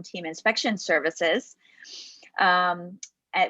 Team Inspection Services,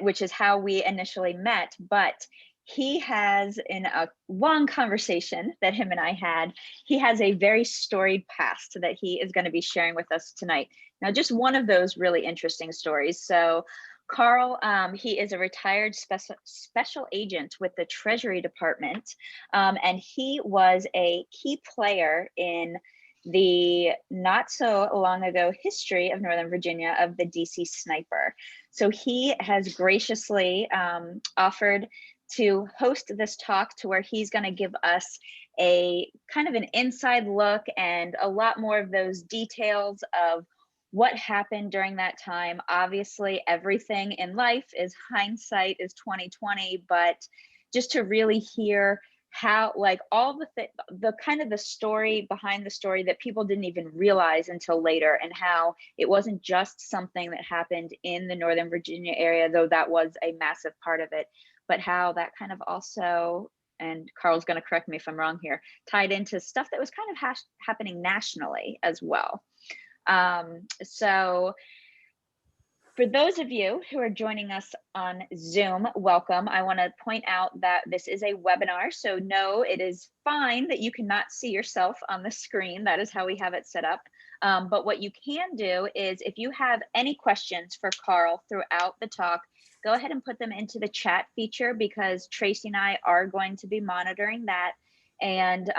which is how we initially met. But he has, in a long conversation that him and I had, he has a very storied past that he is going to be sharing with us tonight. Now, just one of those really interesting stories. So Carl, he is a retired special agent with the Treasury Department, and he was a key player in the not so long ago history of Northern Virginia of the DC sniper. So he has graciously offered to host this talk to where he's going to give us a kind of an inside look and a lot more of those details of what happened during that time. Obviously, everything in life is hindsight is 2020, but just to really hear how, like, all the kind of the story behind the story that people didn't even realize until later, and how it wasn't just something that happened in the Northern Virginia area, though that was a massive part of it, but how that kind of also, and Carl's going to correct me if I'm wrong here, tied into stuff that was kind of happening nationally as well. So for those of you who are joining us on Zoom, welcome. I want to point out that this is a webinar, so no, it is fine that you cannot see yourself on the screen. That is how we have it set up. But what you can do is, if you have any questions for Carl throughout the talk, go ahead and put them into the chat feature, because Tracy and I are going to be monitoring that. And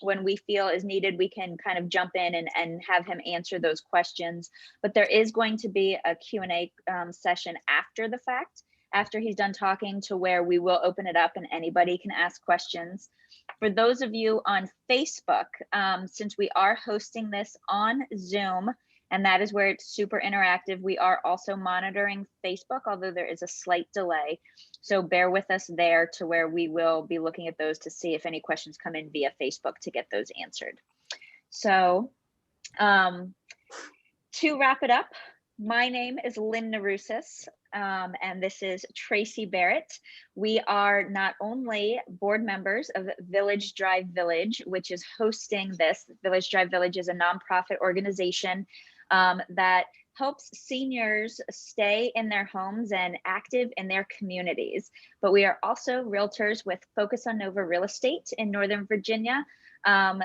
when we feel is needed, we can kind of jump in and have him answer those questions. But there is going to be a Q&A session after the fact, after he's done talking, to where we will open it up and anybody can ask questions. For those of you on Facebook, since we are hosting this on Zoom, and that is where it's super interactive, we are also monitoring Facebook, although there is a slight delay. So bear with us there, to where we will be looking at those to see if any questions come in via Facebook to get those answered. So to wrap it up, my name is Lynn Narousis, and this is Tracy Barrett. We are not only board members of Village Drive Village, which is hosting this. Village Drive Village is a nonprofit organization that helps seniors stay in their homes and active in their communities. But we are also realtors with Focus on Nova Real Estate in Northern Virginia.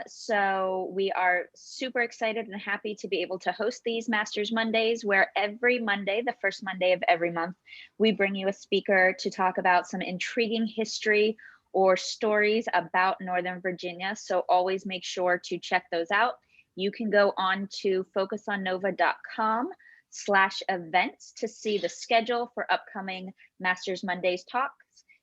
So we are super excited and happy to be able to host these Masters Mondays, where every Monday, the first Monday of every month, we bring you a speaker to talk about some intriguing history or stories about Northern Virginia. So always make sure to check those out. You can go on to focusonnova.com/events to see the schedule for upcoming Masters Mondays talks.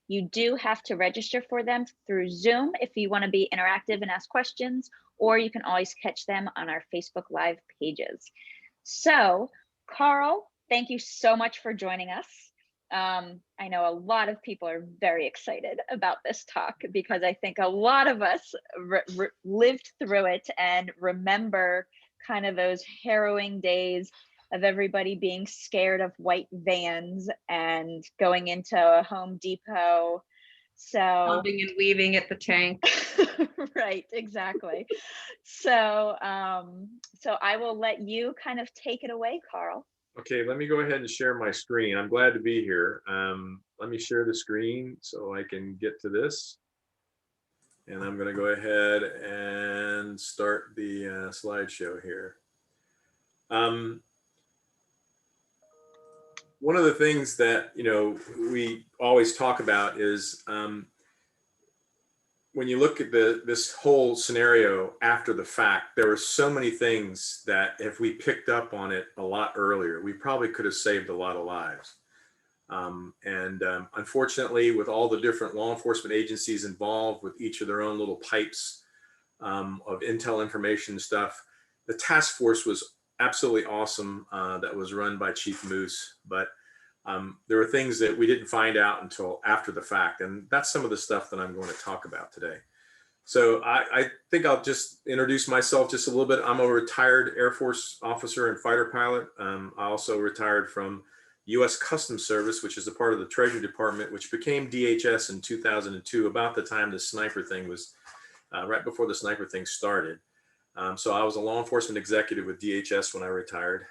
You do have to register for them through Zoom if you want to be interactive and ask questions, or you can always catch them on our Facebook Live pages. So, Carl, thank you so much for joining us. I know a lot of people are very excited about this talk, because I think a lot of us lived through it and remember kind of those harrowing days of everybody being scared of white vans and going into a Home Depot. So Bobbing and weaving at the tank. Right, exactly. So so I will let you kind of take it away, Carl. Okay, let me go ahead and share my screen. I'm glad to be here. Let me share the screen so I can get to this. And I'm going to go ahead and start the slideshow here. One of the things that, we always talk about is when you look at this whole scenario after the fact, there were so many things that if we picked up on it a lot earlier, we probably could have saved a lot of lives. Unfortunately, with all the different law enforcement agencies involved with each of their own little pipes of intel information stuff, the task force was absolutely awesome. That was run by Chief Moose, but there were things that we didn't find out until after the fact. And that's some of the stuff that I'm going to talk about today. So I think I'll just introduce myself just a little bit. I'm a retired Air Force officer and fighter pilot. I also retired from U.S. Customs Service, which is a part of the Treasury Department, which became DHS in 2002, about the time the sniper thing was, right before the sniper thing started. So I was a law enforcement executive with DHS when I retired.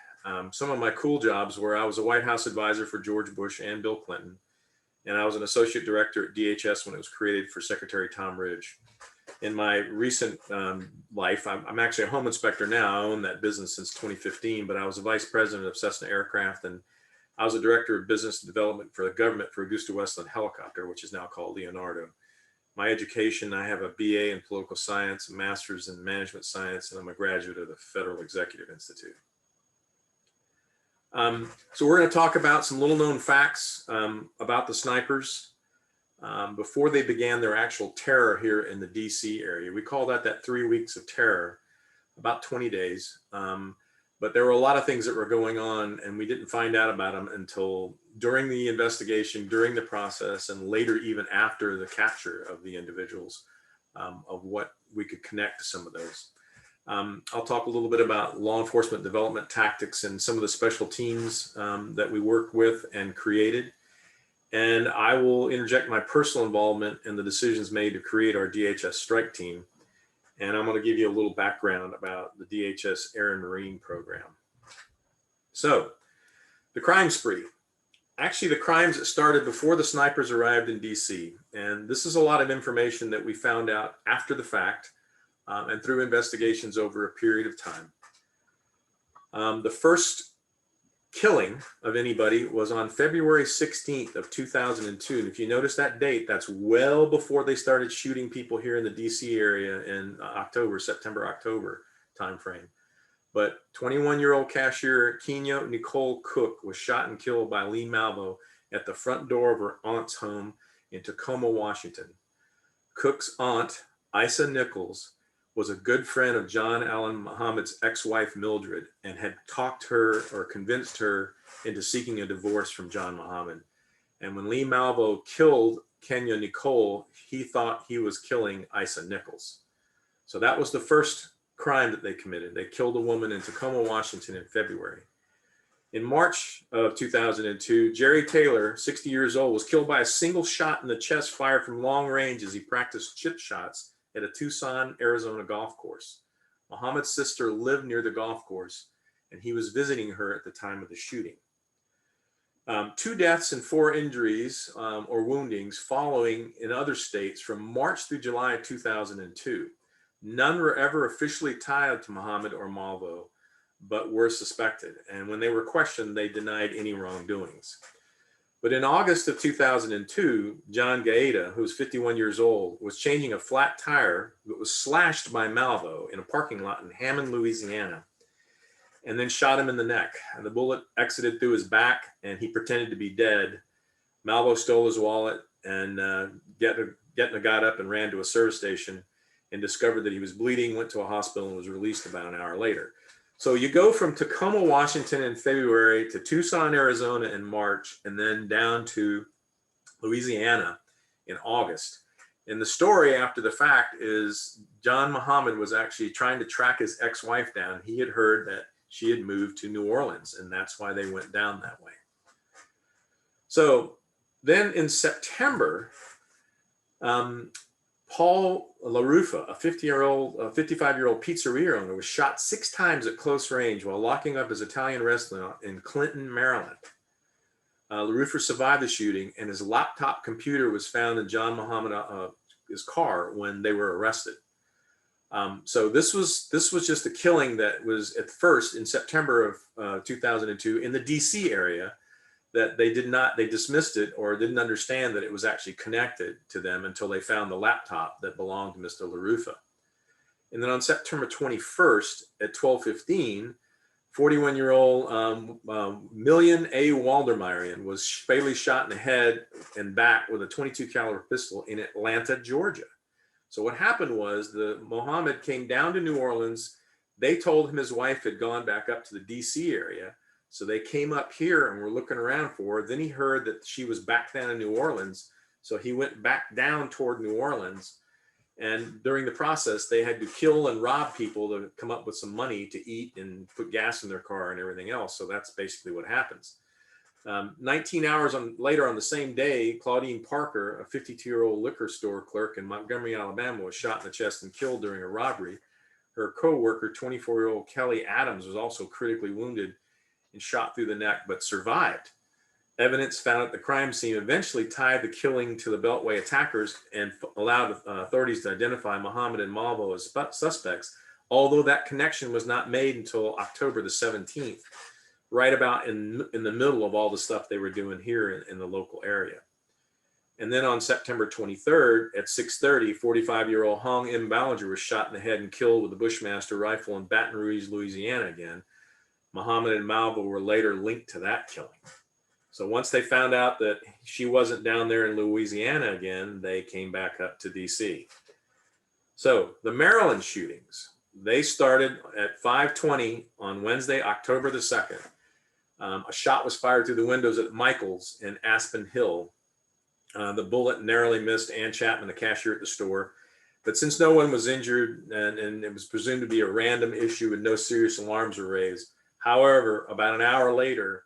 Some of my cool jobs were I was a White House advisor for George Bush and Bill Clinton, and I was an associate director at DHS when it was created for Secretary Tom Ridge. In my recent life, I'm actually a home inspector now. I own that business since 2015, but I was a vice president of Cessna Aircraft, and I was a director of business development for the government for Augusta Westland Helicopter, which is now called Leonardo. My education, I have a BA in political science, a master's in management science, and I'm a graduate of the Federal Executive Institute. So we're going to talk about some little known facts about the snipers before they began their actual terror here in the DC area. We call that 3 weeks of terror, about 20 days. But there were a lot of things that were going on, and we didn't find out about them until during the investigation, during the process, and later even after the capture of the individuals, of what we could connect to some of those. I'll talk a little bit about law enforcement development tactics and some of the special teams that we worked with and created. And I will interject my personal involvement in the decisions made to create our DHS strike team. And I'm going to give you a little background about the DHS Air and Marine program. So, the crime spree. Actually, the crimes that started before the snipers arrived in DC. And this is a lot of information that we found out after the fact and through investigations over a period of time. The first killing of anybody was on February 16th of 2002. And if you notice that date, that's well before they started shooting people here in the DC area in September, October timeframe. But 21-year-old cashier Kenya Nicole Cook was shot and killed by Lee Malvo at the front door of her aunt's home in Tacoma, Washington. Cook's aunt, Isa Nichols, was a good friend of John Allen Muhammad's ex-wife Mildred and had talked her or convinced her into seeking a divorce from John Muhammad. And when Lee Malvo killed Kenya Nicole, he thought he was killing Isa Nichols. So that was the first crime that they committed. They killed a woman in Tacoma, Washington in February. In March of 2002, Jerry Taylor, 60 years old, was killed by a single shot in the chest fired from long range as he practiced chip shots at a Tucson, Arizona golf course. Muhammad's sister lived near the golf course, and he was visiting her at the time of the shooting. 2 deaths and 4 injuries or woundings following in other states from March through July of 2002. None were ever officially tied to Muhammad or Malvo, but were suspected. And when they were questioned, they denied any wrongdoings. But in August of 2002, John Gaeta, who was 51 years old, was changing a flat tire that was slashed by Malvo in a parking lot in Hammond, Louisiana, and then shot him in the neck. And the bullet exited through his back, and he pretended to be dead. Malvo stole his wallet, and Gaeta got up and ran to a service station and discovered that he was bleeding, went to a hospital, and was released about an hour later. So you go from Tacoma, Washington in February to Tucson, Arizona in March, and then down to Louisiana in August. And the story after the fact is John Muhammad was actually trying to track his ex-wife down. He had heard that she had moved to New Orleans, and that's why they went down that way. So then in September, Paul LaRufa, a 55-year-old pizzeria owner, was shot 6 times at close range while locking up his Italian restaurant in Clinton, Maryland. LaRufa survived the shooting, and his laptop computer was found in John Muhammad's car when they were arrested. So this was just a killing that was at first in September of 2002 in the DC area, that they dismissed it or didn't understand that it was actually connected to them until they found the laptop that belonged to Mr. LaRufa. And then on September 21st at 12:15, 41-year-old Million A. Waldermeierian was fatally shot in the head and back with a .22 caliber pistol in Atlanta, Georgia. So what happened was Muhammad came down to New Orleans. They told him his wife had gone back up to the DC area. So they came up here and were looking around for her. Then he heard that she was back down in New Orleans. So he went back down toward New Orleans. And during the process, they had to kill and rob people to come up with some money to eat and put gas in their car and everything else. So that's basically what happens. 19 hours later on the same day, Claudine Parker, a 52-year-old liquor store clerk in Montgomery, Alabama, was shot in the chest and killed during a robbery. Her co-worker, 24-year-old Kelly Adams, was also critically wounded and shot through the neck, but survived. Evidence found at the crime scene eventually tied the killing to the Beltway attackers and allowed authorities to identify Muhammad and Malvo as suspects, although that connection was not made until October the 17th, right about in the middle of all the stuff they were doing here in the local area. And then on September 23rd at 6:30, 45-year-old Hong M. Ballinger was shot in the head and killed with a Bushmaster rifle in Baton Rouge, Louisiana again. Muhammad and Malvo were later linked to that killing. So once they found out that she wasn't down there in Louisiana again, they came back up to DC. So the Maryland shootings, they started at 5:20 on Wednesday, October the 2nd. A shot was fired through the windows at Michael's in Aspen Hill. The bullet narrowly missed Ann Chapman, the cashier at the store. But since no one was injured and it was presumed to be a random issue and no serious alarms were raised, however, about an hour later,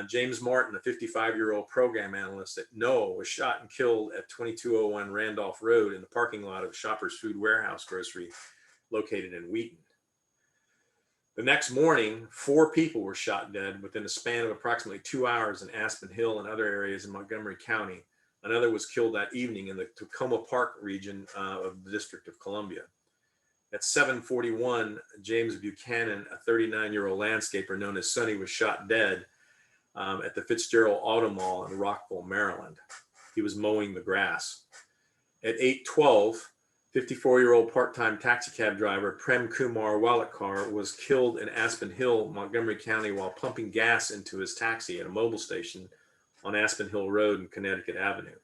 James Martin, a 55-year-old program analyst at NOAA, was shot and killed at 2201 Randolph Road in the parking lot of Shoppers Food Warehouse Grocery located in Wheaton. The next morning, 4 people were shot dead within a span of approximately 2 hours in Aspen Hill and other areas in Montgomery County. Another was killed that evening in the Tacoma Park region of the District of Columbia. At 7:41, James Buchanan, a 39-year-old landscaper known as Sonny, was shot dead at the Fitzgerald Auto Mall in Rockville, Maryland. He was mowing the grass. At 8:12, 54-year-old part-time taxi cab driver Prem Kumar Walatkar was killed in Aspen Hill, Montgomery County, while pumping gas into his taxi at a mobile station on Aspen Hill Road and Connecticut Avenue.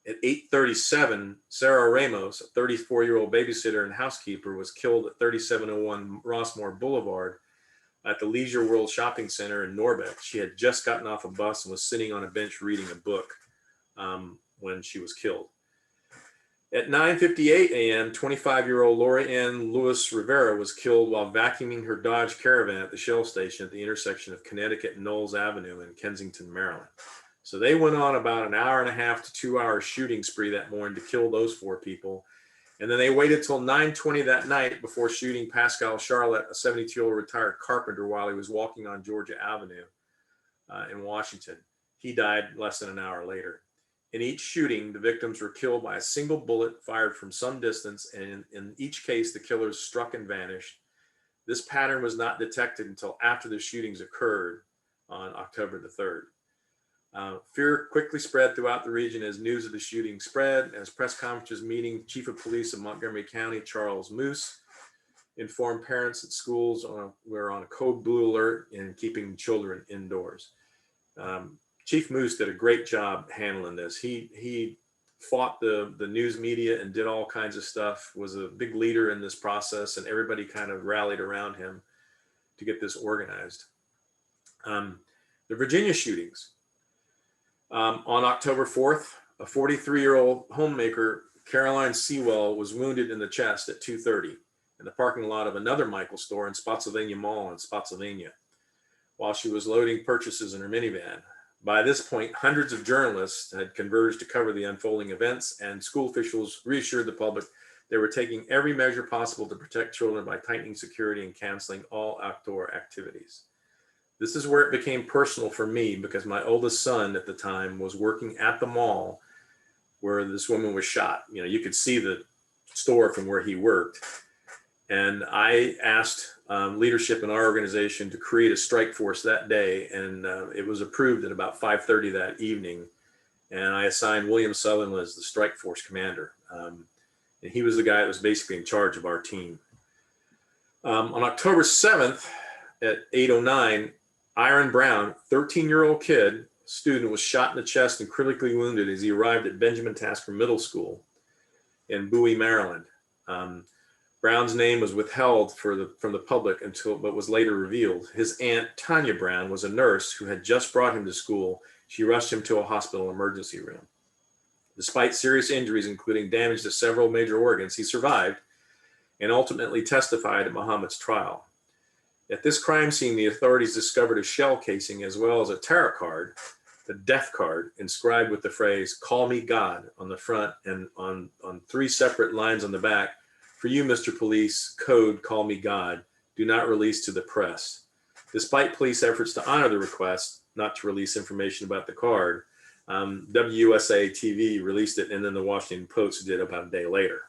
At 8:37, Sarah Ramos, a 34-year-old babysitter and housekeeper, was killed at 3701 Rossmore Boulevard at the Leisure World Shopping Center in Norbeck. She had just gotten off a bus and was sitting on a bench reading a book when she was killed. At 9:58 a.m., 25-year-old Laura Ann Lewis Rivera was killed while vacuuming her Dodge Caravan at the Shell station at the intersection of Connecticut and Knowles Avenue in Kensington, Maryland. So they went on about an hour and a half to 2 hour shooting spree that morning to kill those 4 people. And then they waited till 9:20 that night before shooting Pascal Charlotte, a 72-year-old retired carpenter, while he was walking on Georgia Avenue in Washington. He died less than an hour later. In each shooting, the victims were killed by a single bullet fired from some distance, and in each case, the killers struck and vanished. This pattern was not detected until after the shootings occurred on October the 3rd. Fear quickly spread throughout the region as news of the shooting spread. As press conferences meeting, Chief of Police of Montgomery County, Charles Moose, informed parents at schools were on a code blue alert in keeping children indoors. Chief Moose did a great job handling this. He fought the news media and did all kinds of stuff, was a big leader in this process, and everybody kind of rallied around him to get this organized. The Virginia shootings. On October 4th, a 43-year-old homemaker, Caroline Sewell, was wounded in the chest at 2:30 in the parking lot of another Michael's store in Spotsylvania Mall in Spotsylvania while she was loading purchases in her minivan. By this point, hundreds of journalists had converged to cover the unfolding events, and school officials reassured the public they were taking every measure possible to protect children by tightening security and canceling all outdoor activities. This is where it became personal for me because my oldest son at the time was working at the mall where this woman was shot. You know, you could see the store from where he worked. And I asked leadership in our organization to create a strike force that day, and it was approved at about 5:30 that evening. And I assigned William Sutherland as the strike force commander. And he was the guy that was basically in charge of our team. On October 7th at 8:09, Iron Brown, 13-year-old kid, student, was shot in the chest and critically wounded as he arrived at Benjamin Tasker Middle School in Bowie, Maryland. Brown's name was withheld from the public but was later revealed. His aunt, Tanya Brown, was a nurse who had just brought him to school. She rushed him to a hospital emergency room. Despite serious injuries, including damage to several major organs, he survived and ultimately testified at Muhammad's trial. At this crime scene, the authorities discovered a shell casing as well as a tarot card, the death card, inscribed with the phrase, "Call me God," on the front and on 3 separate lines on the back. "For you, Mr. Police, code, call me God. Do not release to the press." Despite police efforts to honor the request not to release information about the card, WUSA TV released it, and then the Washington Post did about a day later.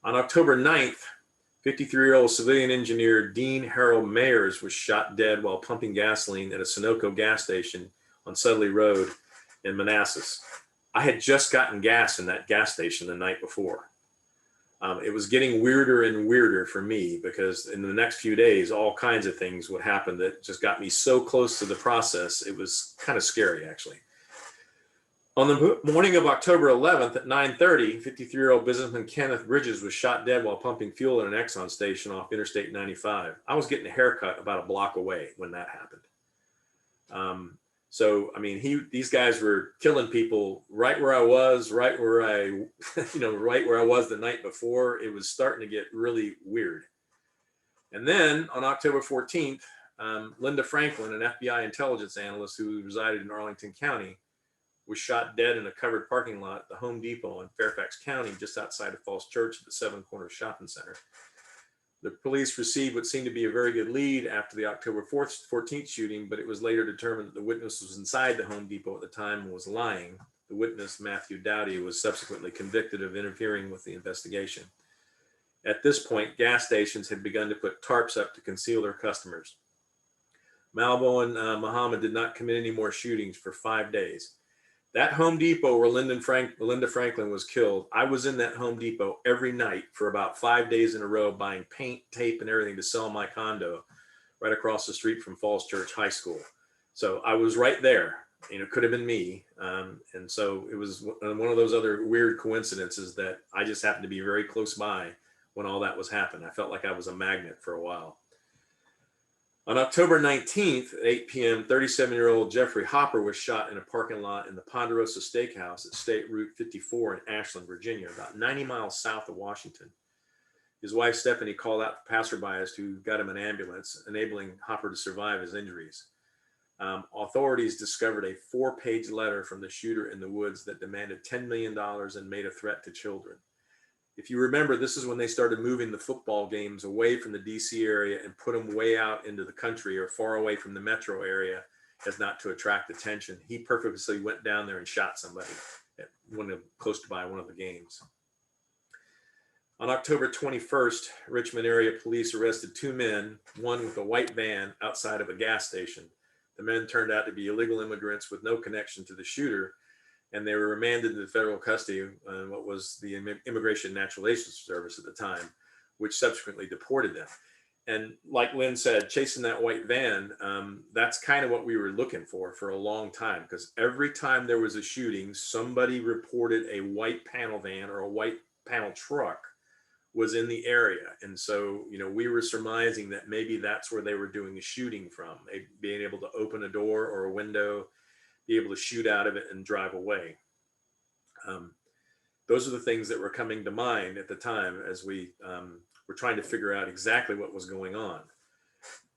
On October 9th, 53-year-old civilian engineer Dean Harold Mayers was shot dead while pumping gasoline at a Sunoco gas station on Sudley Road in Manassas. I had just gotten gas in that gas station the night before. It was getting weirder and weirder for me because in the next few days, all kinds of things would happen that just got me so close to the process. It was kind of scary, actually. On the morning of October 11th at 9:30, 53-year-old businessman Kenneth Bridges was shot dead while pumping fuel at an Exxon station off Interstate 95. I was getting a haircut about a block away when that happened. So, I mean, these guys were killing people right where I was, right where I was the night before. It was starting to get really weird. And then on October 14th, Linda Franklin, an FBI intelligence analyst who resided in Arlington County, was shot dead in a covered parking lot at the Home Depot in Fairfax County, just outside of Falls Church at the Seven Corners Shopping Center. The police received what seemed to be a very good lead after the October 14th shooting, but it was later determined that the witness was inside the Home Depot at the time and was lying. The witness, Matthew Dowdy, was subsequently convicted of interfering with the investigation. At this point, gas stations had begun to put tarps up to conceal their customers. Malvo and Muhammad did not commit any more shootings for 5 days. That Home Depot where Linda Franklin was killed, I was in that Home Depot every night for about 5 days in a row buying paint, tape, and everything to sell my condo right across the street from Falls Church High School. So I was right there. It could have been me. And so it was one of those other weird coincidences that I just happened to be very close by when all that was happening. I felt like I was a magnet for a while. On October 19th at 8 p.m., 37-year-old Jeffrey Hopper was shot in a parking lot in the Ponderosa Steakhouse at State Route 54 in Ashland, Virginia, about 90 miles south of Washington. His wife, Stephanie, called out for passerbys who got him an ambulance, enabling Hopper to survive his injuries. Authorities discovered a 4-page letter from the shooter in the woods that demanded $10 million and made a threat to children. If you remember, this is when they started moving the football games away from the DC area and put them way out into the country or far away from the metro area as not to attract attention. He purposely went down there and shot somebody close by one of the games. On October 21st, Richmond area police arrested 2 men, one with a white van outside of a gas station. The men turned out to be illegal immigrants with no connection to the shooter, and they were remanded to federal custody in what was the Immigration and Naturalization Service at the time, which subsequently deported them. And like Lynn said, chasing that white van, that's kind of what we were looking for a long time, because every time there was a shooting, somebody reported a white panel van or a white panel truck was in the area. And so, we were surmising that maybe that's where they were doing a shooting from, being able to open a door or a window, be able to shoot out of it and drive away. Those are the things that were coming to mind at the time as we were trying to figure out exactly what was going on.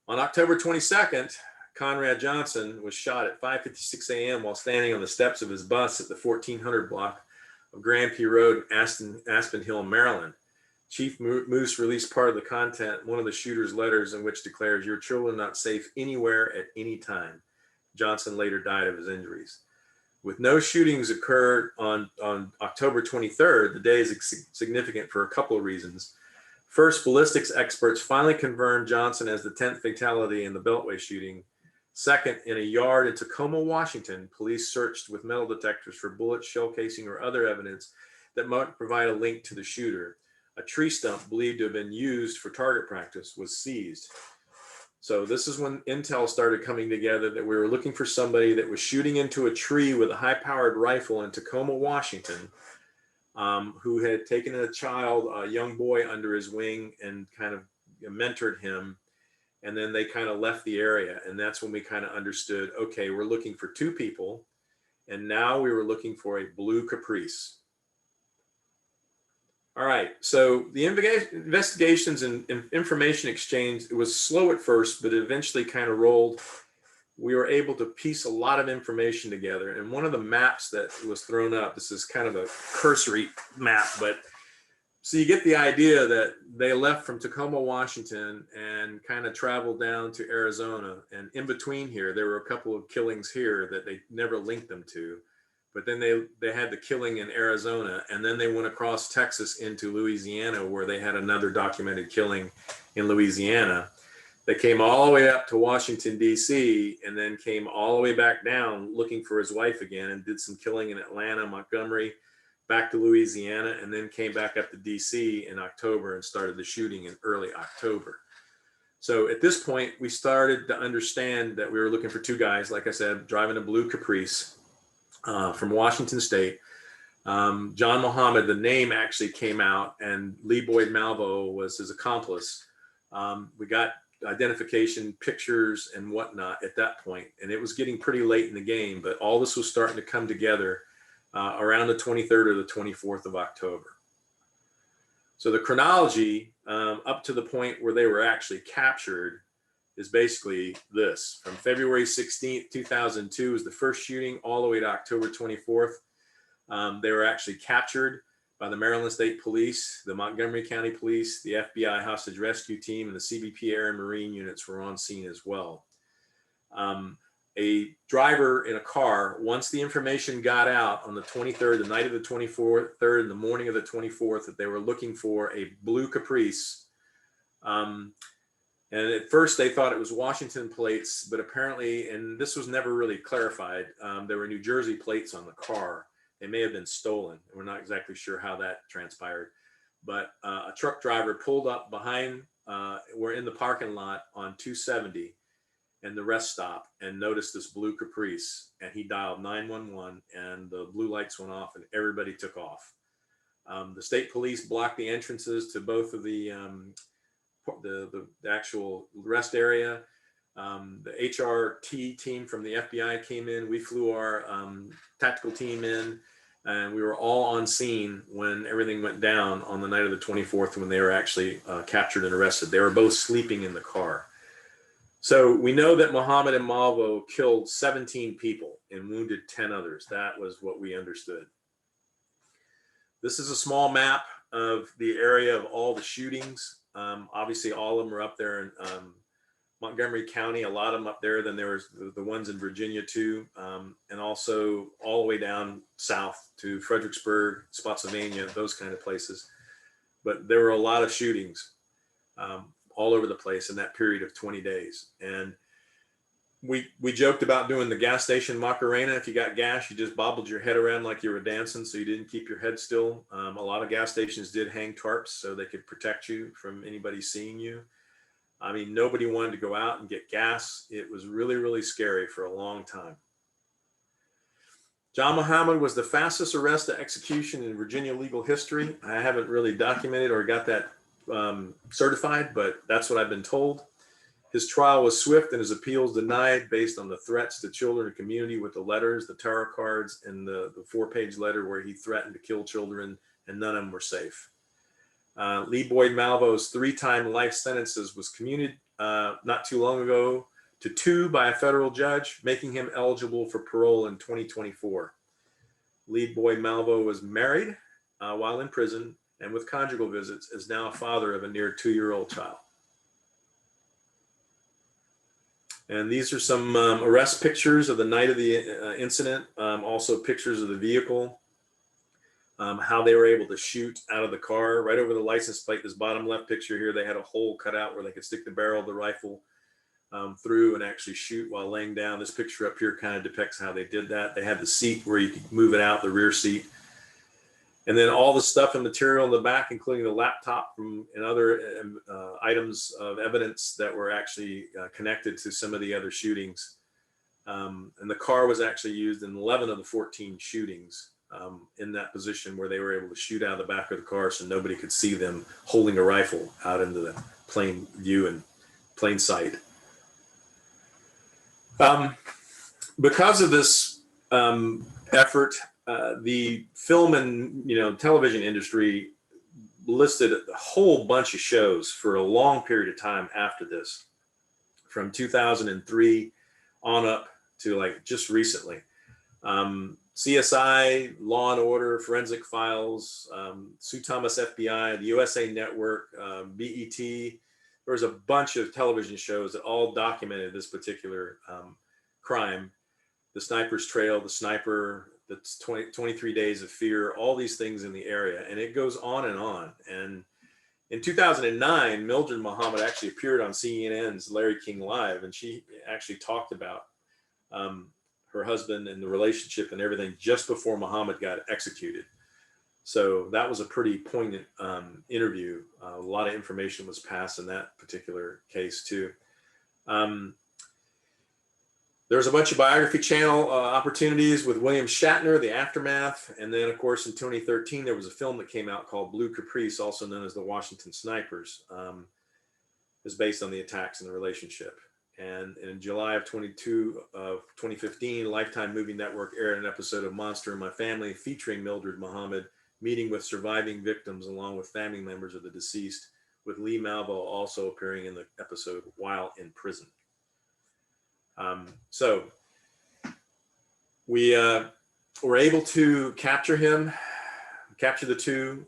On October 22nd, Conrad Johnson was shot at 5:56 a.m. while standing on the steps of his bus at the 1400 block of Grand P Road, Aspen Hill, Maryland. Chief Moose released part of the content, one of the shooter's letters, in which declares, "Your children are not safe anywhere at any time." Johnson later died of his injuries. With no shootings occurred on October 23rd, the day is significant for a couple of reasons. First, ballistics experts finally confirmed Johnson as the 10th fatality in the Beltway shooting. Second, in a yard in Tacoma, Washington, police searched with metal detectors for bullets, shell casing, or other evidence that might provide a link to the shooter. A tree stump believed to have been used for target practice was seized. So this is when intel started coming together that we were looking for somebody that was shooting into a tree with a high-powered rifle in Tacoma, Washington, who had taken a young boy under his wing and kind of mentored him. And then they kind of left the area. And that's when we kind of understood, okay, we're looking for 2 people. And now we were looking for a blue Caprice. All right, so the investigations and information exchange, it was slow at first, but it eventually kind of rolled. We were able to piece a lot of information together. And one of the maps that was thrown up, this is kind of a cursory map, but So you get the idea that they left from Tacoma, Washington, and kind of traveled down to Arizona. And in between here, there were a couple of killings here that they never linked them to. But then they had the killing in Arizona, and then they went across Texas into Louisiana, where they had another documented killing in Louisiana. They came all the way up to Washington, D.C., and then came all the way back down looking for his wife again, and did some killing in Atlanta, Montgomery, back to Louisiana, and then came back up to DC in October and started the shooting in early October. So at this point, we started to understand that we were looking for two guys, like I said, driving a blue Caprice from Washington State. John Muhammad, the name actually came out, and Lee Boyd Malvo was his accomplice. We got identification pictures and whatnot at that point, and it was getting pretty late in the game, but all this was starting to come together around the 23rd or the 24th of October. So the chronology up to the point where they were actually captured is basically this. From February 16th, 2002 was the first shooting, all the way to October 24th. They were actually captured by the Maryland State Police, the Montgomery County Police, the FBI Hostage Rescue Team, and the CBP Air and Marine units were on scene as well. A driver in a car, once the information got out on the 23rd, the night of the 24th, third, and the morning of the 24th, that they were looking for a blue Caprice. And at first they thought it was Washington plates, but apparently, and this was never really clarified, there were New Jersey plates on the car. They may have been stolen. We're not exactly sure how that transpired, but a truck driver pulled up behind, we're in the parking lot on 270 and the rest stop, and noticed this blue Caprice, and he dialed 911, and the blue lights went off and everybody took off. The state police blocked the entrances to both of the actual rest area. The HRT team from the FBI came in. We flew our tactical team in, and we were all on scene when everything went down on the night of the 24th, when they were actually captured and arrested. They were both sleeping in the car. So we know that Muhammad and Malvo killed 17 people and wounded 10 others. That was what we understood. This is a small map of the area of all the shootings. Obviously, all of them are up there in Montgomery County, a lot of them up there. Then there was the ones in Virginia too, and also all the way down south to Fredericksburg, Spotsylvania, those kind of places. But there were a lot of shootings all over the place in that period of 20 days. And we joked about doing the gas station Macarena. If you got gas, you just bobbled your head around like you were dancing, so you didn't keep your head still. A lot of gas stations did hang tarps so they could protect you from anybody seeing you. I mean, nobody wanted to go out and get gas. It was really, really scary for a long time. John Muhammad was the fastest arrest to execution in Virginia legal history. I haven't really documented or got that certified, but that's what I've been told. His trial was swift and his appeals denied based on the threats to children and community with the letters, the tarot cards, and the 4-page letter where he threatened to kill children, and none of them were safe. Lee Boyd Malvo's 3-time life sentences was commuted not too long ago to 2 by a federal judge, making him eligible for parole in 2024. Lee Boyd Malvo was married while in prison, and with conjugal visits is now a father of a near 2-year-old child. And these are some arrest pictures of the night of the incident, also pictures of the vehicle, how they were able to shoot out of the car. Right over the license plate, this bottom left picture here, they had a hole cut out where they could stick the barrel of the rifle through and actually shoot while laying down. This picture up here kind of depicts how they did that. They had the seat where you could move it out, the rear seat. And then all the stuff and material in the back, including the laptop and other items of evidence that were actually connected to some of the other shootings. And the car was actually used in 11 of the 14 shootings in that position where they were able to shoot out of the back of the car so nobody could see them holding a rifle out into the plain view and plain sight. Because of this effort, the film and television industry listed a whole bunch of shows for a long period of time after this, from 2003 on up to like just recently. CSI, Law and Order, Forensic Files, Sue Thomas FBI, the USA Network, BET. There was a bunch of television shows that all documented this particular crime. The Sniper's Trail, the Sniper, that's 23 Days of Fear, all these things in the area. And it goes on and on. And in 2009, Mildred Muhammad actually appeared on CNN's Larry King Live, and she actually talked about her husband and the relationship and everything just before Muhammad got executed. So that was a pretty poignant interview. A lot of information was passed in that particular case too. There's a bunch of biography channel opportunities with William Shatner, The Aftermath. And then of course, in 2013, there was a film that came out called Blue Caprice, also known as the Washington Snipers. It was based on the attacks and the relationship. And in July of 2015, Lifetime Movie Network aired an episode of Monster in My Family featuring Mildred Muhammad meeting with surviving victims along with family members of the deceased, with Lee Malvo also appearing in the episode while in prison. So we were able to capture the two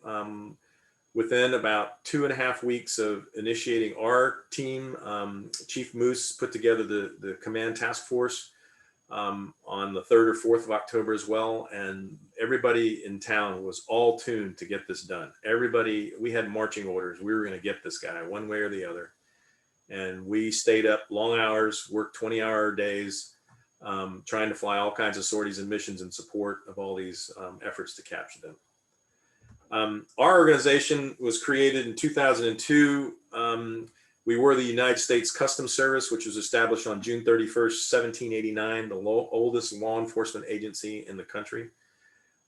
within about 2.5 weeks of initiating our team. Chief Moose put together the command task force on the 3rd or 4th of October as well. And everybody in town was all tuned to get this done. Everybody, we had marching orders. We were going to get this guy one way or the other. And we stayed up long hours, worked 20-hour days, trying to fly all kinds of sorties and missions in support of all these efforts to capture them. Our organization was created in 2002. We were the United States Customs Service, which was established on June 31st, 1789, the oldest law enforcement agency in the country.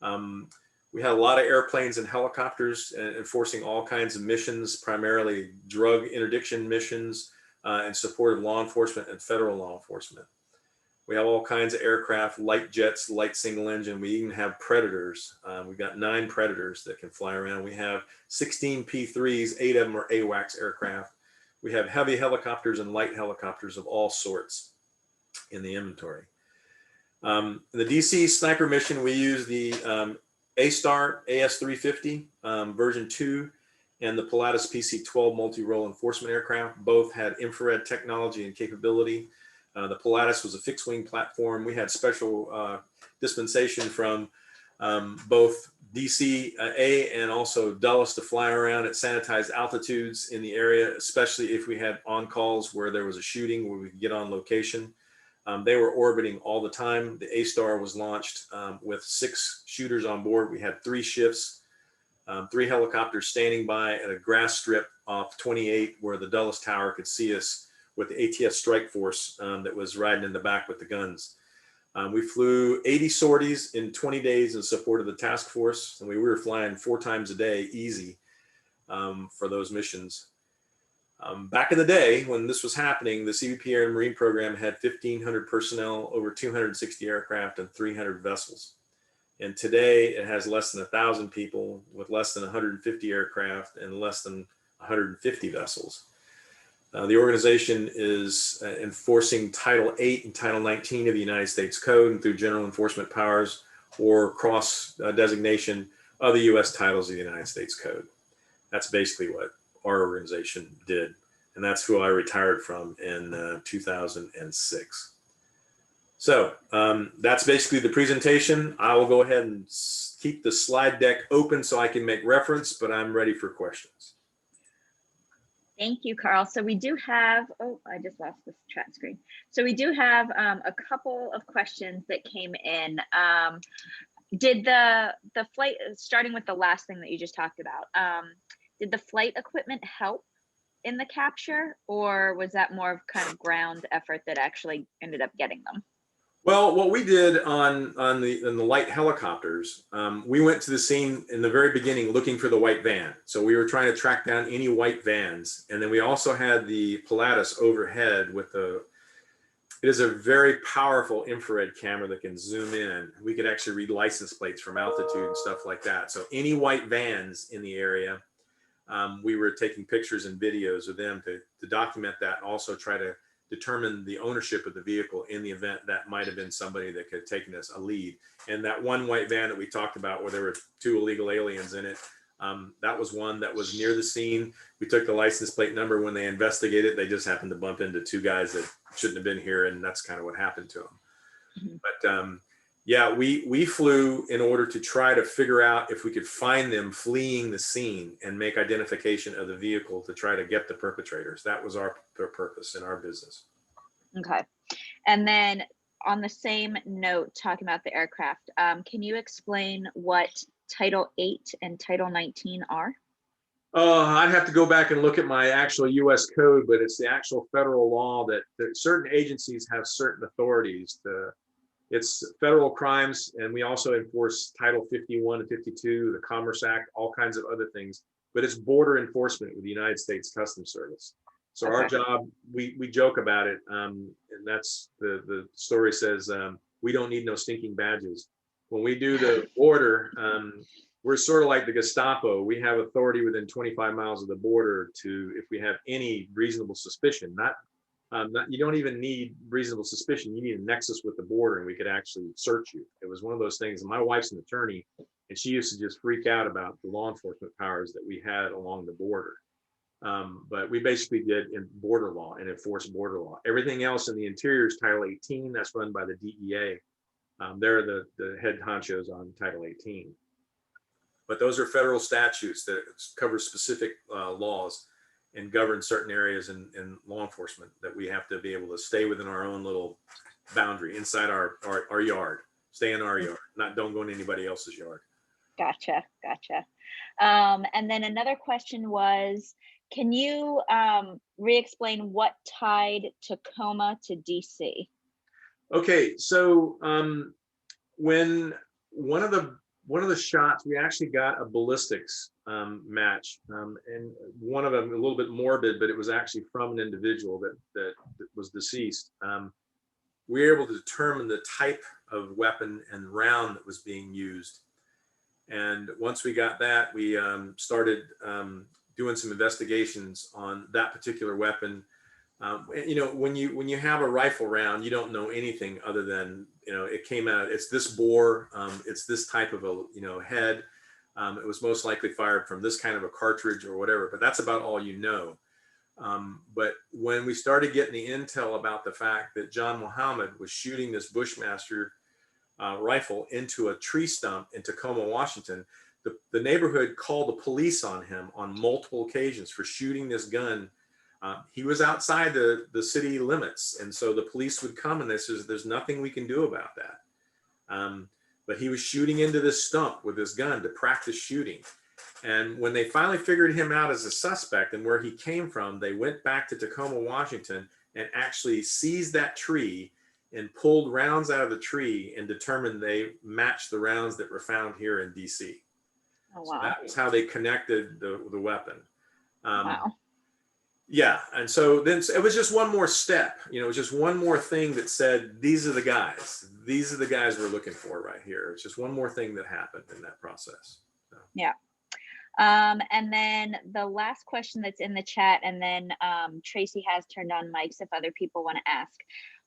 We had a lot of airplanes and helicopters enforcing all kinds of missions, primarily drug interdiction missions in support of law enforcement and federal law enforcement. We have all kinds of aircraft, light jets, light single engine. We even have Predators. We've got 9 Predators that can fly around. We have 16 P-3s, 8 of them are AWACS aircraft. We have heavy helicopters and light helicopters of all sorts in the inventory. In the DC sniper mission, we use the A-Star AS-350 version 2 and the Pilatus PC-12 multi-role enforcement aircraft. Both had infrared technology and capability. The Pilatus was a fixed wing platform. We had special dispensation from both DCA and also Dulles to fly around at sanitized altitudes in the area, especially if we had on calls where there was a shooting where we could get on location. They were orbiting all the time. The A-Star was launched with 6 shooters on board. We had 3 shifts, 3 helicopters standing by at a grass strip off 28 where the Dulles Tower could see us with the ATS strike force that was riding in the back with the guns. We flew 80 sorties in 20 days in support of the task force, and we were flying 4 times a day easy for those missions. Back in the day when this was happening, the CBP Air and Marine program had 1,500 personnel, over 260 aircraft, and 300 vessels. And today it has less than 1,000 people with less than 150 aircraft and less than 150 vessels. The organization is enforcing Title 8 and Title 19 of the United States Code, and through general enforcement powers or cross designation of the U.S. titles of the United States Code. That's basically what our organization did. And that's who I retired from in 2006. So that's basically the presentation. I will go ahead and keep the slide deck open so I can make reference, but I'm ready for questions. Thank you, Carl. So we do have, oh, I just lost the chat screen. So we do have a couple of questions that came in. Did the flight, starting with the last thing that you just talked about, did the flight equipment help in the capture, or was that more of kind of ground effort that actually ended up getting them? Well, what we did on the light helicopters, we went to the scene in the very beginning looking for the white van. So we were trying to track down any white vans. And then we also had the Pilatus overhead with it is a very powerful infrared camera that can zoom in. We could actually read license plates from altitude and stuff like that. So any white vans in the area, we were taking pictures and videos of them to document that, and also try to determine the ownership of the vehicle in the event that might have been somebody that could have taken us a lead. And that one white van that we talked about where there were 2 illegal aliens in it, that was one that was near the scene. We took the license plate number. When they investigated, they just happened to bump into 2 guys that shouldn't have been here, and that's kind of what happened to them. But yeah, we flew in order to try to figure out if we could find them fleeing the scene and make identification of the vehicle to try to get the perpetrators. That was our purpose in our business. Okay. And then on the same note, talking about the aircraft, can you explain what Title 8 and Title 19 are? I'd have to go back and look at my actual U.S. code, but it's the actual federal law that certain agencies have certain authorities to. It's federal crimes, and we also enforce Title 51 and 52, the Commerce Act, all kinds of other things. But it's border enforcement with the United States Customs Service. So our job, we joke about it, and that's the story says, we don't need no stinking badges. When we do the border, we're sort of like the Gestapo. We have authority within 25 miles of the border to, if we have any reasonable suspicion, you don't even need reasonable suspicion. You need a nexus with the border, and we could actually search you. It was one of those things. And my wife's an attorney, and she used to just freak out about the law enforcement powers that we had along the border. But we basically did in border law and enforce border law. Everything else in the interior is Title 18. That's run by the DEA. They're the head honchos on Title 18. But those are federal statutes that cover specific laws and govern certain areas in law enforcement that we have to be able to stay within our own little boundary inside our yard, stay in our yard, don't go in anybody else's yard. Gotcha. And then another question was, can you re-explain what tied Tacoma to DC? Okay, so when one of the shots, we actually got a ballistics match, and one of them a little bit morbid, but it was actually from an individual that was deceased. We were able to determine the type of weapon and round that was being used. And once we got that, we started doing some investigations on that particular weapon. You know, when you have a rifle round, you don't know anything other than, it came out, it's this bore, it's this type of a, head. It was most likely fired from this kind of a cartridge or whatever, but that's about all you know. But when we started getting the intel about the fact that John Muhammad was shooting this Bushmaster rifle into a tree stump in Tacoma, Washington, the neighborhood called the police on him on multiple occasions for shooting this gun. He was outside the city limits, and so the police would come, and there's nothing we can do about that. But he was shooting into this stump with his gun to practice shooting. And when they finally figured him out as a suspect and where he came from, they went back to Tacoma, Washington, and actually seized that tree and pulled rounds out of the tree and determined they matched the rounds that were found here in DC. Oh, wow. So that was how they connected the weapon. Wow. Yeah, and so then it was just one more step, it was just one more thing that said, these are the guys we're looking for right here. It's just one more thing that happened in that process. So. Yeah. And then the last question that's in the chat, and then Tracy has turned on mics if other people want to ask.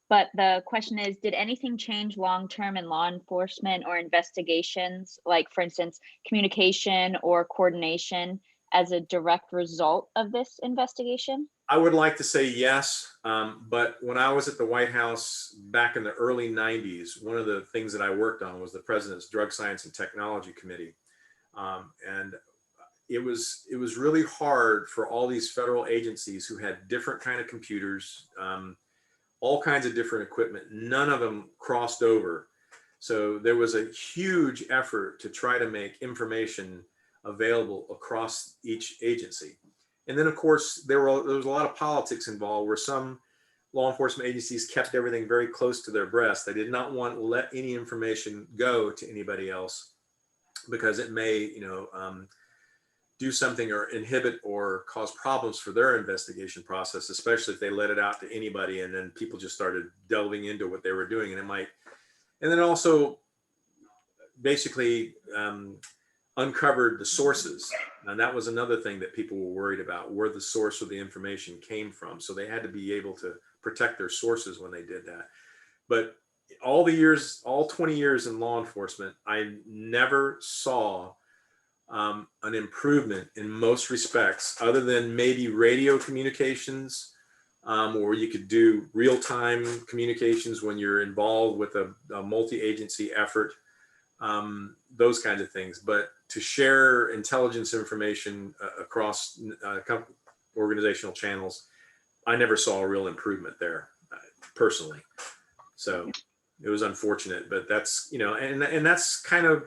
But the question is, did anything change long-term in law enforcement or investigations, like for instance, communication or coordination, as a direct result of this investigation? I would like to say yes, but when I was at the White House back in the early 90s, one of the things that I worked on was the President's Drug Science and Technology Committee. And it was really hard for all these federal agencies who had different kind of computers, all kinds of different equipment. None of them crossed over. So there was a huge effort to try to make information available across each agency. And then of course, there was a lot of politics involved, where some law enforcement agencies kept everything very close to their breast. They did not want to let any information go to anybody else because it may, do something or inhibit or cause problems for their investigation process, especially if they let it out to anybody and then people just started delving into what they were doing. And then also basically uncovered the sources. And that was another thing that people were worried about, where the source of the information came from. So they had to be able to protect their sources when they did that. But all the years, all 20 years in law enforcement, I never saw an improvement in most respects, other than maybe radio communications, or you could do real-time communications when you're involved with a multi-agency effort, those kinds of things. But to share intelligence information across organizational channels, I never saw a real improvement there, personally. So it was unfortunate, but that's, you know, and that's kind of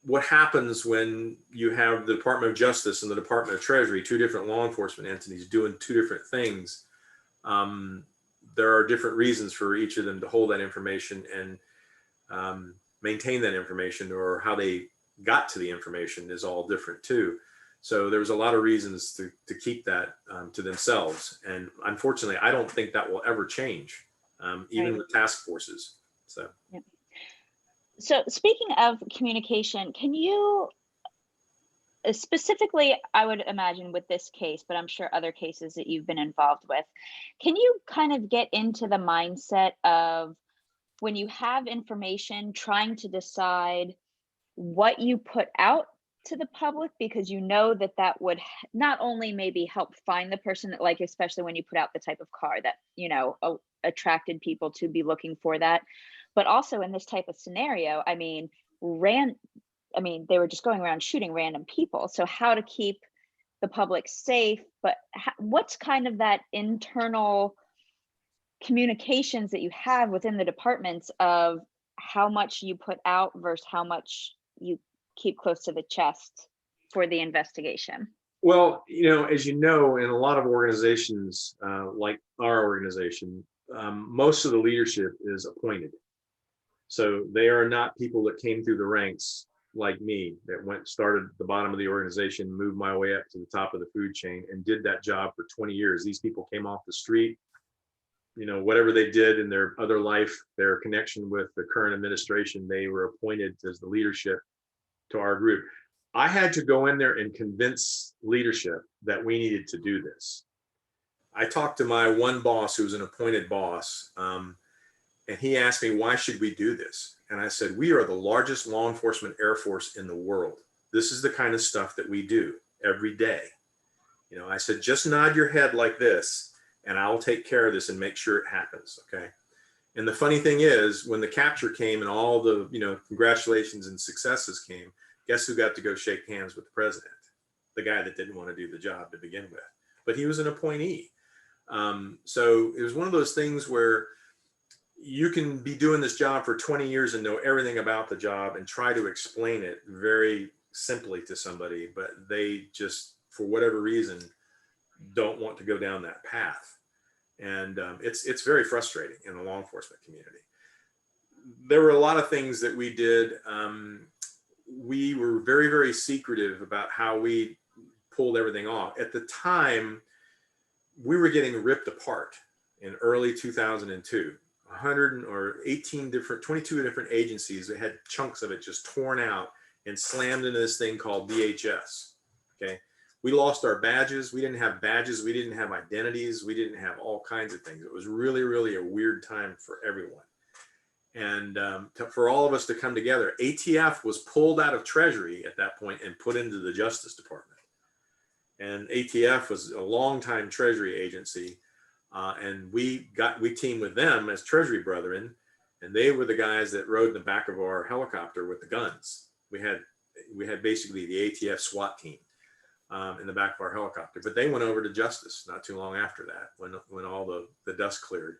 what happens when you have the Department of Justice and the Department of Treasury, two different law enforcement entities doing two different things. There are different reasons for each of them to hold that information and maintain that information, or how they got to the information is all different too. So there was a lot of reasons to keep that to themselves. And unfortunately, I don't think that will ever change, even Right. with task forces. So. Yep. So speaking of communication, can you specifically, I would imagine with this case, but I'm sure other cases that you've been involved with, can you kind of get into the mindset of when you have information, trying to decide what you put out to the public, because you know that that would not only maybe help find the person, like especially when you put out the type of car that, you know, attracted people to be looking for that, but also in this type of scenario, I mean, they were just going around shooting random people. So how to keep the public safe, but what's kind of that internal communications that you have within the departments of how much you put out versus how much you keep close to the chest for the investigation? Well, you know, as you know, in a lot of organizations like our organization, most of the leadership is appointed. So they are not people that came through the ranks like me, that started at the bottom of the organization, moved my way up to the top of the food chain and did that job for 20 years. These people came off the street, you know, whatever they did in their other life, their connection with the current administration, they were appointed as the leadership to our group. I had to go in there and convince leadership that we needed to do this. I talked to my one boss, who was an appointed boss, and he asked me, why should we do this? And I said, we are the largest law enforcement air force in the world. This is the kind of stuff that we do every day. You know, I said, just nod your head like this, and I'll take care of this and make sure it happens, okay? And the funny thing is, when the capture came and all the, you know, congratulations and successes came, guess who got to go shake hands with the president? The guy that didn't want to do the job to begin with, but he was an appointee. So it was one of those things where you can be doing this job for 20 years and know everything about the job and try to explain it very simply to somebody, but they just, for whatever reason, don't want to go down that path. And it's very frustrating in the law enforcement community. There were a lot of things that we did. We were very, very secretive about how we pulled everything off. At the time, we were getting ripped apart in early 2002. 22 different agencies that had chunks of it just torn out and slammed into this thing called DHS. Okay. We lost our badges. We didn't have badges. We didn't have identities. We didn't have all kinds of things. It was really, really a weird time for everyone. And for all of us to come together, ATF was pulled out of Treasury at that point and put into the Justice Department. And ATF was a longtime Treasury agency. And we teamed with them as Treasury brethren, and they were the guys that rode in the back of our helicopter with the guns. We had basically the ATF SWAT team in the back of our helicopter, but they went over to Justice not too long after that, when all the dust cleared.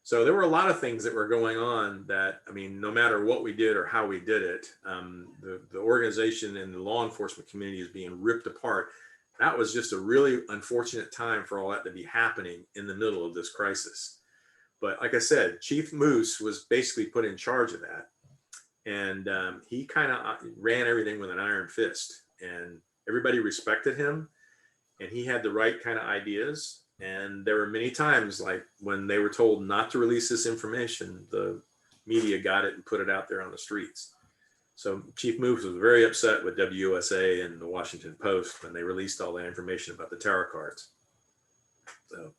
So there were a lot of things that were going on that, I mean, no matter what we did or how we did it, the organization and the law enforcement community is being ripped apart. That was just a really unfortunate time for all that to be happening in the middle of this crisis. But like I said, Chief Moose was basically put in charge of that. And he kind of ran everything with an iron fist. And everybody respected him. And he had the right kind of ideas. And there were many times, like when they were told not to release this information, the media got it and put it out there on the streets. So Chief Moose was very upset with WUSA and the Washington Post when they released all that information about the tarot cards. So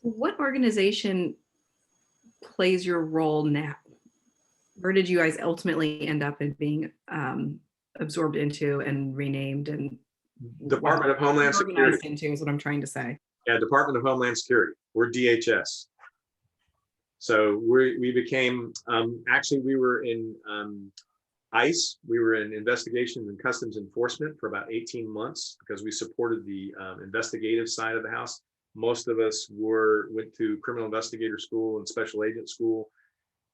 What organization plays your role now? Where did you guys ultimately end up in being absorbed into and renamed and Department of Homeland Security. Organized into is what I'm trying to say. Yeah, Department of Homeland Security. We're DHS. So we became, actually we were in ICE. We were in Investigations and Customs Enforcement for about 18 months because we supported the investigative side of the house. Most of us went to criminal investigator school and special agent school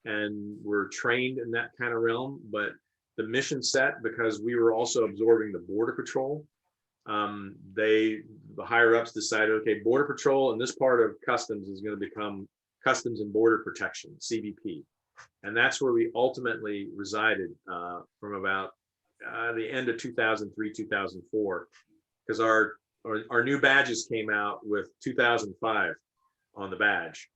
and were trained in that kind of realm. But the mission set, because we were also absorbing the Border Patrol, the higher ups decided, okay, Border Patrol and this part of Customs is going to become Customs and Border Protection, CBP. And that's where we ultimately resided from about the end of 2003, 2004, because our new badges came out with 2005 on the badge.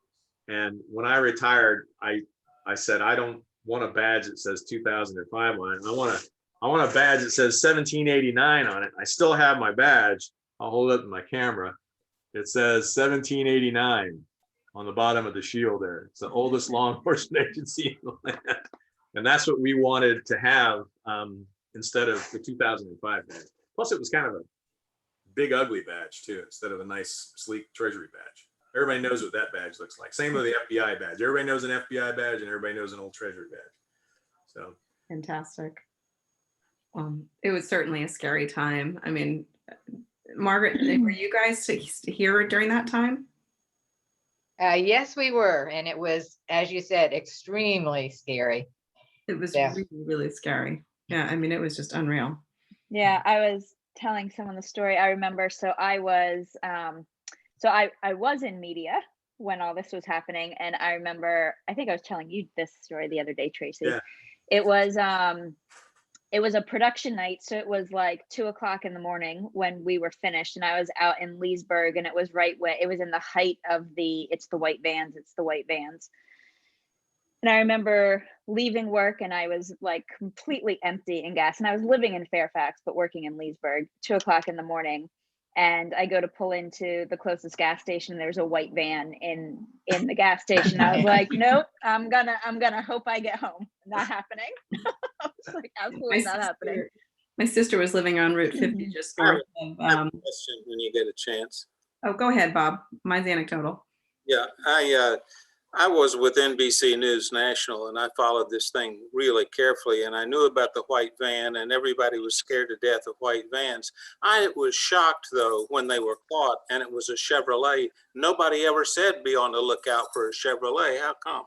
And when I retired, I said, I don't want a badge that says 2005 on it. I want a badge that says 1789 on it. I still have my badge. I'll hold it up to my camera. It says 1789 on the bottom of the shield there. It's the oldest law enforcement agency in the land. And that's what we wanted to have instead of the 2005 badge. Plus it was kind of a big ugly badge too, instead of a nice sleek Treasury badge. Everybody knows what that badge looks like. Same with the FBI badge. Everybody knows an FBI badge and everybody knows an old Treasury badge. So fantastic. It was certainly a scary time. I mean, Margaret, were you guys here during that time? Yes, we were. And it was, as you said, extremely scary. It was really, really scary. Yeah, I mean, it was just unreal. Yeah, I was telling someone the story. I remember, so I was in media when all this was happening. And I remember, I think I was telling you this story the other day, Tracy. Yeah. It was a production night. So it was like 2:00 in the morning when we were finished, and I was out in Leesburg, and it was right where it was in the height of it's the white vans. And I remember leaving work and I was like completely empty in gas, and I was living in Fairfax, but working in Leesburg, 2:00 in the morning. And I go to pull into the closest gas station. There's a white van in the gas station. I was like, nope, I'm gonna hope I get home. Not happening. I was like, absolutely not happening. My sister was living on Route 50 just north of question when you get a chance. Oh, go ahead, Bob. Mine's anecdotal. Yeah, I was with NBC News National, and I followed this thing really carefully, and I knew about the white van, and everybody was scared to death of white vans. I was shocked, though, when they were caught, and it was a Chevrolet. Nobody ever said be on the lookout for a Chevrolet. How come?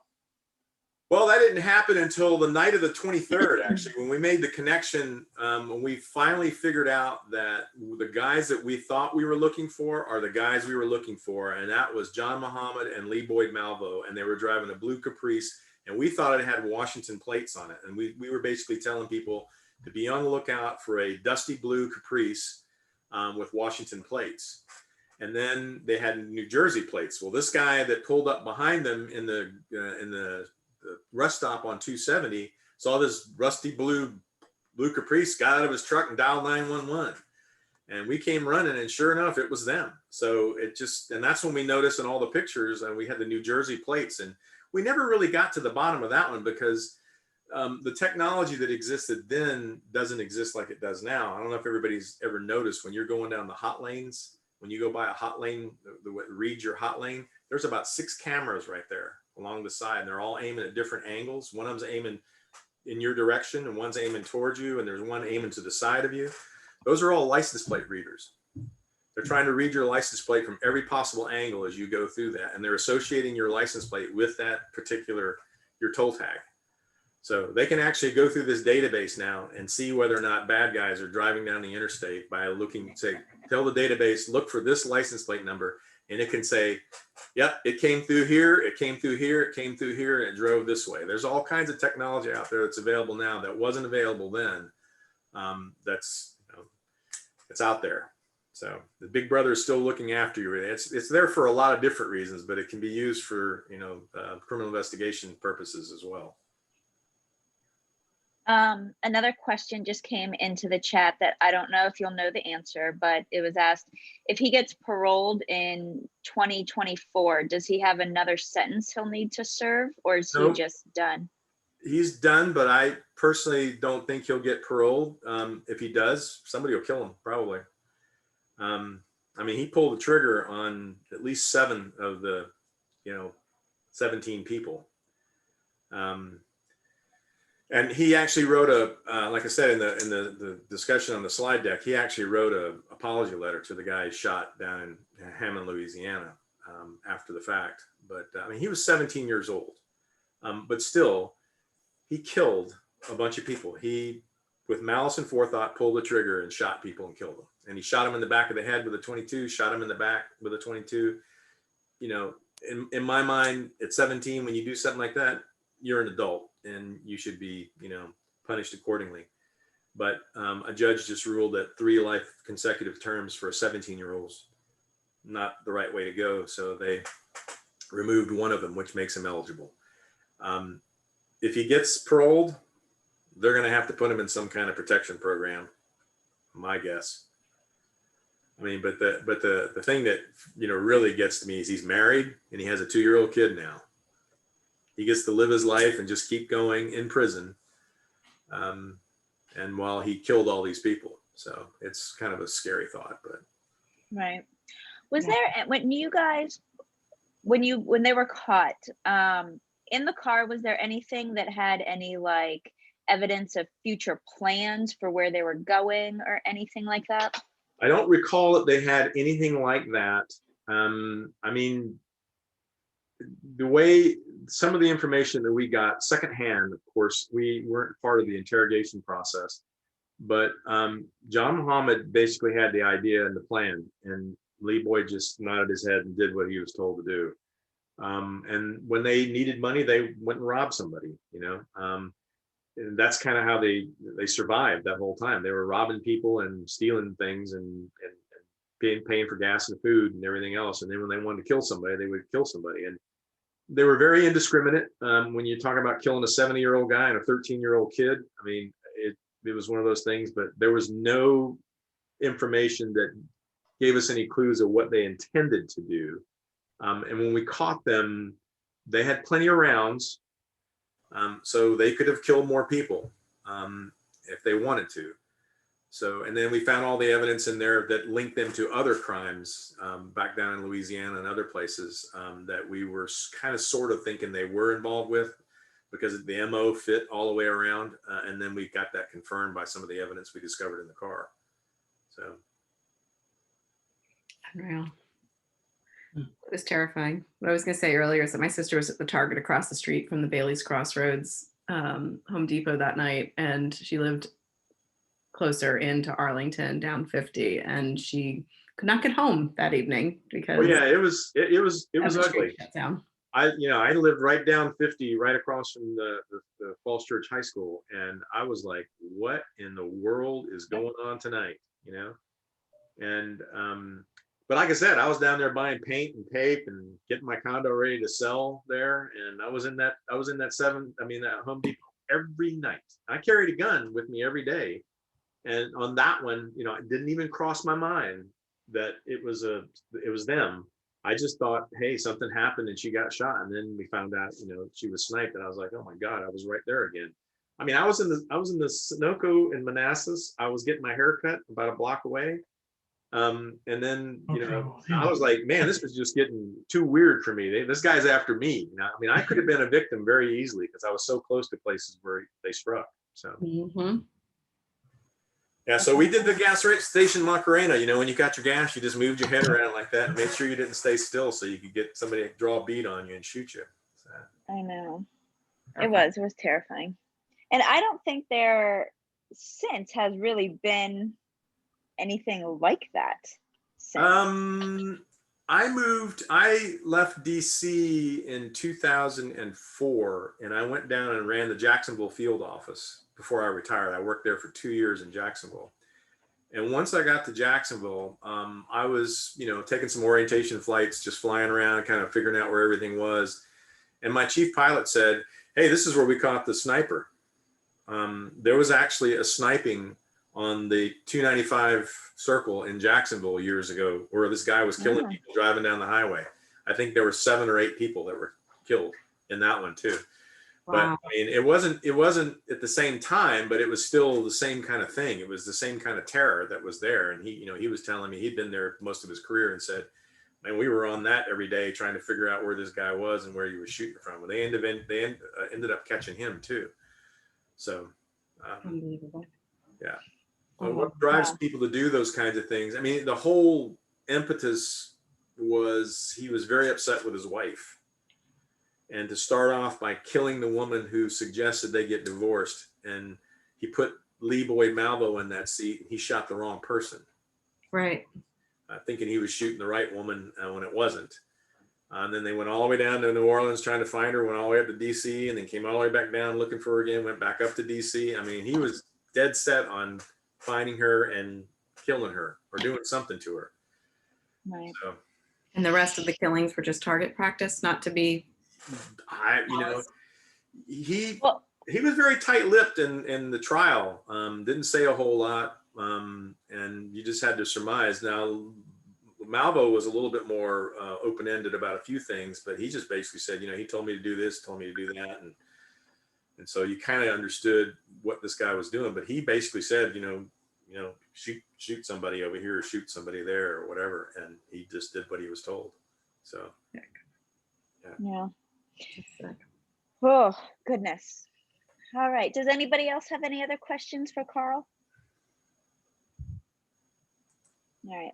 Well, that didn't happen until the night of the 23rd, actually, when we made the connection, when we finally figured out that the guys that we thought we were looking for are the guys we were looking for. And that was John Muhammad and Lee Boyd Malvo. And they were driving a blue Caprice, and we thought it had Washington plates on it. And we were basically telling people to be on the lookout for a dusty blue Caprice with Washington plates. And then they had New Jersey plates. Well, this guy that pulled up behind them in the rest stop on 270 saw this rusty blue Caprice, got out of his truck and dialed 911, and we came running, and sure enough it was them. So and that's when we noticed in all the pictures, and we had the New Jersey plates, and we never really got to the bottom of that one because the technology that existed then doesn't exist like it does now. I don't know if everybody's ever noticed when you're going down the hot lanes, when you go by a hot lane, read your hot lane, there's about 6 cameras right there along the side, and they're all aiming at different angles. One of them's aiming in your direction, and one's aiming towards you, and there's one aiming to the side of you. Those are all license plate readers. They're trying to read your license plate from every possible angle as you go through that, and they're associating your license plate with that particular, your toll tag. So they can actually go through this database now and see whether or not bad guys are driving down the interstate by looking, tell the database, look for this license plate number, and it can say, yep, it came through here, it came through here, it came through here, and it drove this way. There's all kinds of technology out there that's available now that wasn't available then. It's out there. So the big brother is still looking after you. It's there for a lot of different reasons, but it can be used for criminal investigation purposes as well. Another question just came into the chat that I don't know if you'll know the answer, but it was asked, if he gets paroled in 2024, does he have another sentence he'll need to serve, or is he Nope. just done? He's done, but I personally don't think he'll get paroled. If he does, somebody will kill him, probably. I mean, he pulled the trigger on at least 7 of the, 17 people. And he actually wrote like I said in the discussion on the slide deck, he actually wrote an apology letter to the guy shot down in Hammond, Louisiana, after the fact. But I mean, he was 17 years old, but still, he killed a bunch of people. He, with malice and forethought, pulled the trigger and shot people and killed them. And he shot him in the back of the head with a 22, shot him in the back with a 22. In my mind, at 17, when you do something like that, you're an adult and you should be, punished accordingly. But a judge just ruled that 3 life consecutive terms for a 17-year-old's not the right way to go. So they removed one of them, which makes him eligible. If he gets paroled, they're going to have to put him in some kind of protection program, my guess. I mean, but the thing that, really gets to me is he's married and he has a 2-year-old kid now. He gets to live his life and just keep going in prison. And while he killed all these people. So it's kind of a scary thought, but. Right. Was there, when you guys, when they were caught, in the car, was there anything that had any like evidence of future plans for where they were going or anything like that? I don't recall that they had anything like that. I mean, the way some of the information that we got secondhand, of course, we weren't part of the interrogation process, but John Muhammad basically had the idea and the plan, and Lee Boyd just nodded his head and did what he was told to do. And when they needed money, they went and robbed somebody, and that's kind of how they survived that whole time. They were robbing people and stealing things and paying for gas and food and everything else. And then when they wanted to kill somebody, they would kill somebody. And they were very indiscriminate. When you talk about killing a 70-year-old guy and a 13-year-old kid, I mean, it was one of those things, but there was no information that gave us any clues of what they intended to do. And when we caught them, they had plenty of rounds. So they could have killed more people if they wanted to. So, and then we found all the evidence in there that linked them to other crimes back down in Louisiana and other places that we were kind of sort of thinking they were involved with, because the MO fit all the way around. And then we got that confirmed by some of the evidence we discovered in the car. So. Unreal. It was terrifying. What I was going to say earlier is that my sister was at the Target across the street from the Bailey's Crossroads Home Depot that night, and she lived closer into Arlington down 50, and she could not get home that evening because it was ugly. Shut down. I lived right down 50, right across from the Falls Church High School, and I was like, what in the world is going on tonight? And but like I said, I was down there buying paint and tape and getting my condo ready to sell there. And I was in that Home Depot every night. I carried a gun with me every day. And on that one, it didn't even cross my mind that it was them. I just thought, hey, something happened and she got shot. And then we found out, she was sniped, and I was like, oh my God, I was right there again. I mean, I was in the Sunoco in Manassas. I was getting my hair cut about a block away. And then, I was like, man, this is just getting too weird for me. This guy's after me. I mean, I could have been a victim very easily because I was so close to places where they struck. So, yeah. So we did the gas station Macarena. When you got your gas, you just moved your head around like that and made sure you didn't stay still so you could get somebody to draw a bead on you and shoot you. So. I know. It was terrifying. And I don't think there since has really been anything like that since. I left DC in 2004, and I went down and ran the Jacksonville field office before I retired. I worked there for 2 years in Jacksonville. And once I got to Jacksonville, I was, taking some orientation flights, just flying around, kind of figuring out where everything was. And my chief pilot said, hey, this is where we caught the sniper. there was actually a sniping on the 295 circle in Jacksonville years ago, where this guy was killing people driving down the highway. I think there were 7 or 8 people that were killed in that one too. Wow. But I mean, it wasn't at the same time, but it was still the same kind of thing. It was the same kind of terror that was there. And he was telling me he'd been there most of his career and said, man, we were on that every day trying to figure out where this guy was and where he was shooting from. And they ended up catching him too. So, unbelievable. Yeah. Well, what drives people to do those kinds of things? I mean, the whole impetus was he was very upset with his wife. And to start off by killing the woman who suggested they get divorced, and he put Lee Boyd Malvo in that seat, and he shot the wrong person. Right. Thinking he was shooting the right woman when it wasn't. And then they went all the way down to New Orleans trying to find her, went all the way up to DC, and then came all the way back down looking for her again, went back up to DC. I mean, he was dead set on finding her and killing her or doing something to her. Right. So, and the rest of the killings were just target practice, not to be. He was very tight-lipped in the trial. Didn't say a whole lot, and you just had to surmise. Now, Malvo was a little bit more open-ended about a few things, but he just basically said, he told me to do this, told me to do that, and so you kind of understood what this guy was doing. But he basically said, shoot somebody over here, or shoot somebody there, or whatever, and he just did what he was told. So, yeah. Oh, goodness. All right. Does anybody else have any other questions for Carl? All right.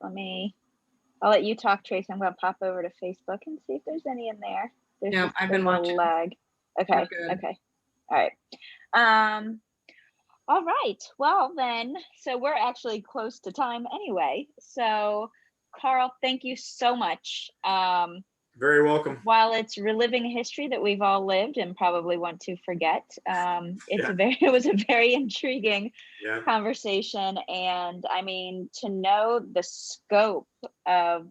I'll let you talk, Trace. I'm going to pop over to Facebook and see if there's any in there. No, I've been watching. Lag. Okay. Okay. All right. All right. Well, then, so we're actually close to time anyway. So, Carl, thank you so much. Very welcome. While it's reliving a history that we've all lived and probably want to forget, it was a very intriguing conversation. And I mean, to know the scope of,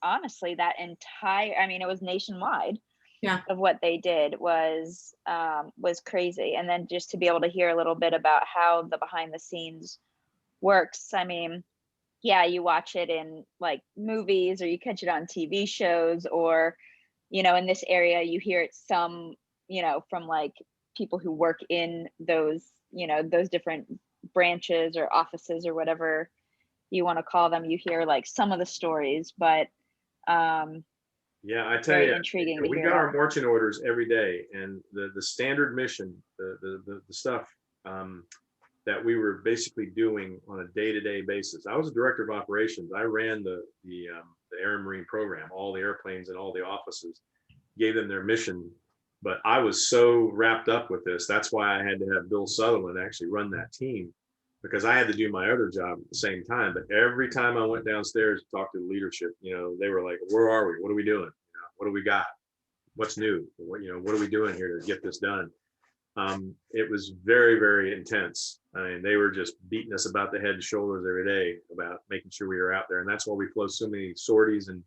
honestly, that entire, it was nationwide, of what they did was crazy. And then just to be able to hear a little bit about how the behind the scenes works. I mean, you watch it in like movies, or you catch it on TV shows, or, in this area, you hear it some, from like people who work in those, those different branches or offices or whatever you want to call them. You hear like some of the stories, but I tell you, intriguing we got our marching orders every day, and the standard mission, the stuff that we were basically doing on a day-to-day basis. I was a director of operations. I ran the Air and Marine program, all the airplanes and all the offices, gave them their mission. But I was so wrapped up with this. That's why I had to have Bill Sutherland actually run that team, because I had to do my other job at the same time. But every time I went downstairs to talk to the leadership, they were like, where are we? What are we doing? What do we got? What's new? What are we doing here to get this done? It was very, very intense. I mean, they were just beating us about the head and shoulders every day about making sure we were out there. And that's why we flew so many sorties. And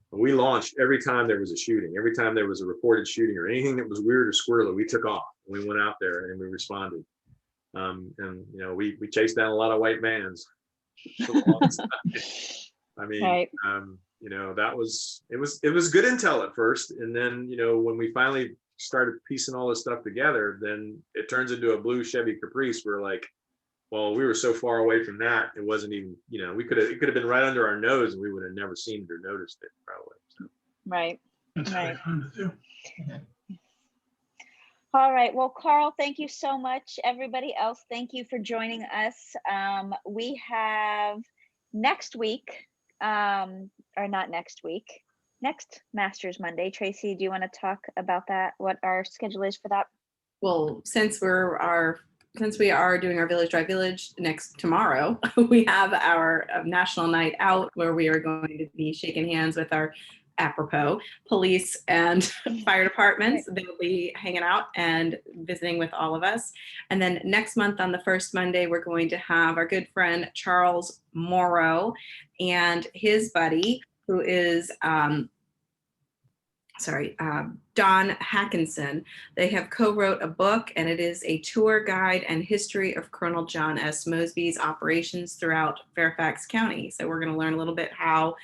we launched every time there was a shooting, every time there was a reported shooting or anything that was weird or squirrely, we took off. We went out there and we responded. We chased down a lot of white vans. I mean, right. That was, it was good intel at first. And then, when we finally started piecing all this stuff together, then it turns into a blue Chevy Caprice. We're like, well, we were so far away from that, it wasn't even, it could have been right under our nose and we would have never seen it or noticed it probably. So. Right. That's right. fun to do. All right. Well, Carl, thank you so much. Everybody else, thank you for joining us. We have next week, or not next week, next Masters Monday. Tracy, do you want to talk about that? What our schedule is for that? Well, since we are doing our Village Drive Village tomorrow, we have our national night out where we are going to be shaking hands with our apropos police and fire departments. Right. They will be hanging out and visiting with all of us. And then next month on the first Monday, we're going to have our good friend Charles Morrow and his buddy, who is Don Hackinson. They have co-wrote a book, and it is a tour guide and history of Colonel John S. Mosby's operations throughout Fairfax County. So we're going to learn a little bit how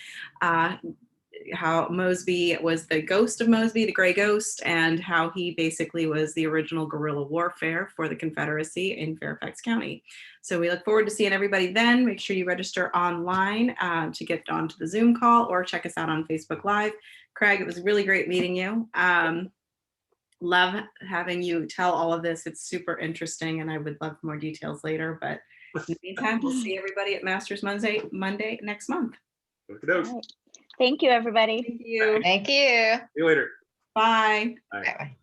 Mosby was the ghost of Mosby, the gray ghost, and how he basically was the original guerrilla warfare for the Confederacy in Fairfax County. So we look forward to seeing everybody then. Make sure you register online to get onto the Zoom call, or check us out on Facebook Live. Craig, it was really great meeting you. Love having you tell all of this. It's super interesting, and I would love more details later. But in the meantime, we'll see everybody at Masters Monday next month. Okey-doke. All right. Thank you, everybody. Thank you. Thank you. See you later. Bye. Bye. Bye-bye.